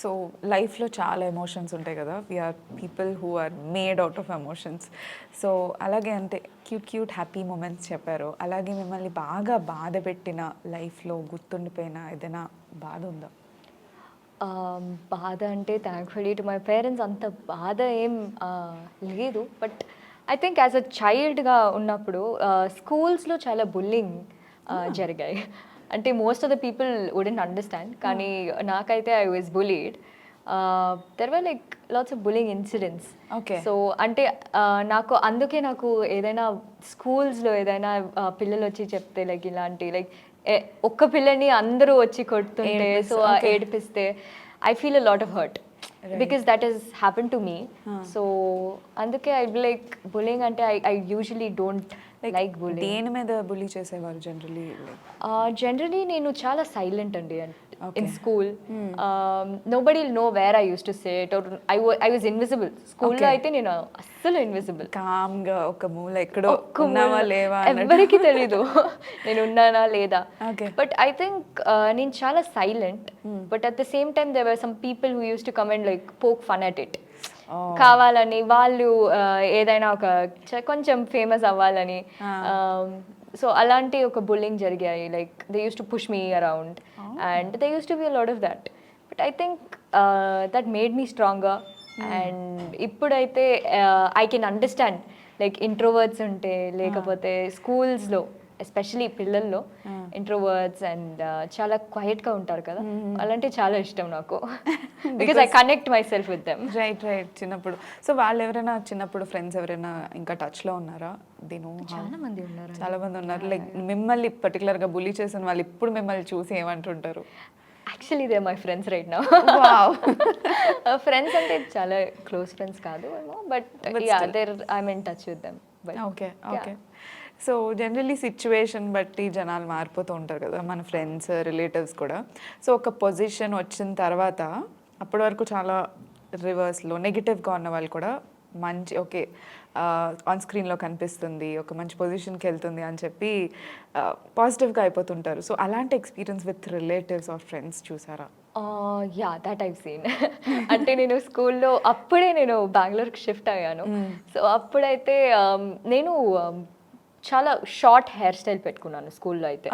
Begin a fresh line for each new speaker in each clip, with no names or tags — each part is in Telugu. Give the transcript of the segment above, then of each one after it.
సో లైఫ్లో చాలా ఎమోషన్స్ ఉంటాయి కదా, we are people who are made out of emotions. So అలాగే అంటే క్యూట్ క్యూట్ హ్యాపీ మూమెంట్స్ చెప్పారు, అలాగే మిమ్మల్ని బాగా బాధ పెట్టిన లైఫ్లో గుర్తుండిపోయిన ఏదైనా బాధ ఉందా?
బాధ అంటే థ్యాంక్ఫుల్లీ టు మై పేరెంట్స్ అంత బాధ ఏం లేదు. But I think as a చైల్డ్గా ఉన్నప్పుడు స్కూల్స్లో చాలా బుల్లింగ్ జరిగాయి. అంటే most of the people wouldn't understand, కానీ నాకైతే I was bullied. There were like lots of bullying incidents.
Okay.
So అంటే అందుకే నాకు ఏదైనా స్కూల్స్లో ఏదైనా పిల్లలు వచ్చి చెప్తే లైక్ ఇలాంటి లైక్ ఒక్క పిల్లని అందరూ వచ్చి కొడుతుంటే, సో ఏడిపిస్తే I feel a lot of hurt because that is happen to me. So అందుకే ఐ లైక్ బుల్లింగ్ అంటే I usually don't like bullying.
దేని మీద బుల్లీ చేసేవారు జనరలీ?
జనరలీ నేను చాలా సైలెంట్ అండి in school. Nobody will know where I use to say it. I was invisible స్కూల్లో. అయితే నేను అస్సలు ఇన్విజిబుల్,
కామ్గా ఒక మూల ఎక్కడో ఉన్నావా లేవా
ఎవరికి తెలీదు నేను ఉన్నానా లేదా. బట్ ఐ థింక్ నేను చాలా silent. But at the same time there were some people who used to come and like poke fun at it. కావాలని వాళ్ళు ఏదైనా ఒక కొంచెం ఫేమస్ అవ్వాలని. సో అలాంటి ఒక బుల్లింగ్ జరిగాయి. Like they use to push me around and they use to be a lot of that. But I think that made me stronger. And ఇప్పుడైతే I can understand like introverts ఉంటే, లేకపోతే స్కూల్స్లో ఎస్పెషలీ పిల్లల్లో ఇంట్రోవర్ట్స్ అండ్ చాలా క్వైట్గా ఉంటారు కదా, అలాంటి చాలా ఇష్టం నాకు. Because I connect my self with them.
Right right. చిన్నప్పుడు సో వాళ్ళు ఎవరైనా చిన్నప్పుడు ఫ్రెండ్స్ ఎవరైనా ఇంకా టచ్లో ఉన్నారా?
చాలా మంది ఉన్నారు.
చాలా మంది ఉన్నారు. లైక్ మిమ్మల్ని పర్టికులర్గా బుల్లీ చేసిన వాళ్ళు ఇప్పుడు మిమ్మల్ని చూసి ఏమంటుంటారు?
Actually they my friends right now. Friends అంటే చాలా క్లోజ్ ఫ్రెండ్స్ కాదు ఏమో, but yeah there I'm in touch with them.
Okay okay. So generally situation బట్టి జనాలు మారిపోతూ ఉంటారు కదా, మన ఫ్రెండ్స్ రిలేటివ్స్ కూడా. సో ఒక పొజిషన్ వచ్చిన తర్వాత అప్పటి వరకు చాలా రివర్స్లో నెగిటివ్గా ఉన్న వాళ్ళు కూడా మంచి ఓకే ఆన్ స్క్రీన్లో కనిపిస్తుంది, ఒక మంచి పొజిషన్కి వెళ్తుంది అని చెప్పి పాజిటివ్గా అయిపోతుంటారు. సో అలాంటి experience with relatives or friends చూసారా?
Yeah that I've seen. అంటే నేను స్కూల్లో అప్పుడే నేను బెంగళూరుకి షిఫ్ట్ అయ్యాను. సో అప్పుడైతే నేను చాలా షార్ట్ హెయిర్ స్టైల్ పెట్టుకున్నాను స్కూల్లో అయితే.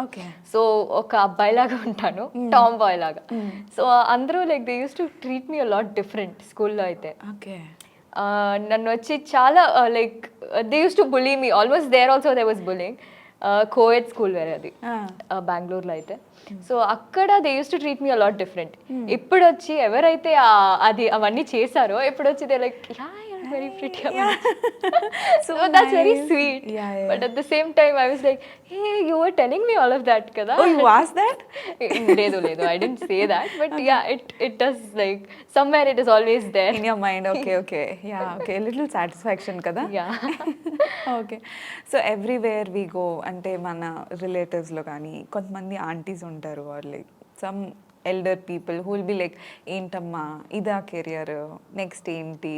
సో ఒక అబ్బాయిలాగా ఉంటాను, టామ్ బాయ్ లాగా. సో అందరూ like they use to treat me a lot different స్కూల్లో అయితే. నన్ను వచ్చి చాలా like they use to bully me almost. There also they was bullying. Coed school వేరే అది బెంగళూరులో అయితే. సో అక్కడ they use to treat me a lot different. ఇప్పుడు వచ్చి ఎవరైతే అవన్నీ చేశారో ఇప్పుడు వచ్చి they like very pretty. So that's very sweet. But at the same time I was like, hey, you were telling me all of that kada.
Oh, you asked that?
Ledo I didn't say that, but yeah, it does, like somewhere it is always there
in your mind. Okay yeah, okay, a little satisfaction kada.
Yeah.
Okay, so everywhere we go ante mana relatives lo gaani kontamandi aunties untaru or like some elder people who will be like ఏంటమ్మా ఇదా కెరియర్, నెక్స్ట్ ఏంటి,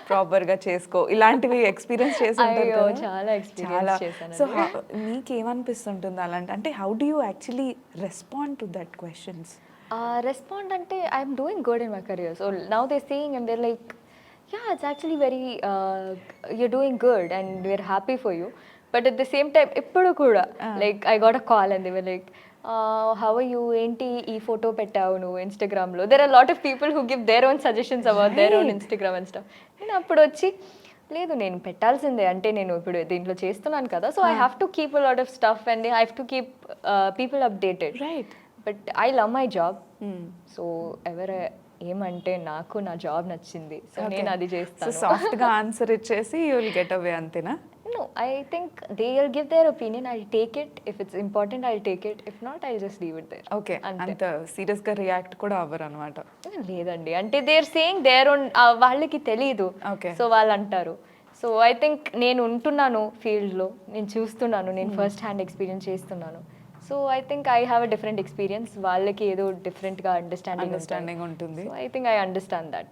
ప్రాపర్గా చేసుకో, ఇలాంటివి ఎక్స్పీరియన్స్ చేసి ఉంటారు కదా.
చాలా ఎక్స్పీరియన్స్ చేశాను.
సో మీకేమనిపిస్తుంటుంది అలాంటి, అంటే how do you actually respond to that questions?
Respond అంటే I'm doing good in my career. So now they saying and there like yeah, it's actually very you're doing good and we're happy for you. But at the same time ippudu kuda like I got a call and they were like how are you, enti ee photo pettavu nu Instagram lo. There are a lot of people who give their own suggestions about their own Instagram and stuff. నేను అప్పుడు వచ్చి లేదు నేను పెట్టాల్సిందే, అంటే నేను ఇప్పుడు దీంట్లో చేస్తున్నాను కదా, so I have to keep a lot of stuff and I have to keep people updated.
Right.
But I love my job. So ఎవరు ఏమంటే నాకు నా జాబ్ నచ్చింది, సో నేను అది చేస్తాను.
సో సాఫ్ట్గా ఆన్సర్ ఇచ్చేసి యూ విల్ గెట్ అవే అంతేనా?
No, I think they will give their opinion. I'll take it. If it's important, I'll take it. If not, I'll just leave it there.
Okay. అంత సీరియస్గా రియాక్ట్ కూడా అవ్వరు అనమాట?
లేదండి, అంటే they are saying their own, వాళ్ళకి తెలీదు, సో వాళ్ళు అంటారు. సో ఐ థింక్ నేను ఉంటున్నాను ఫీల్డ్లో, నేను చూస్తున్నాను, నేను ఫస్ట్ హ్యాండ్ ఎక్స్పీరియన్స్ చేస్తున్నాను. So I think I have a different experience. వాళ్ళకి ఏదో డిఫరెంట్గా అండర్స్టాండింగ్
ఉంటుంది.
So I think I understand that.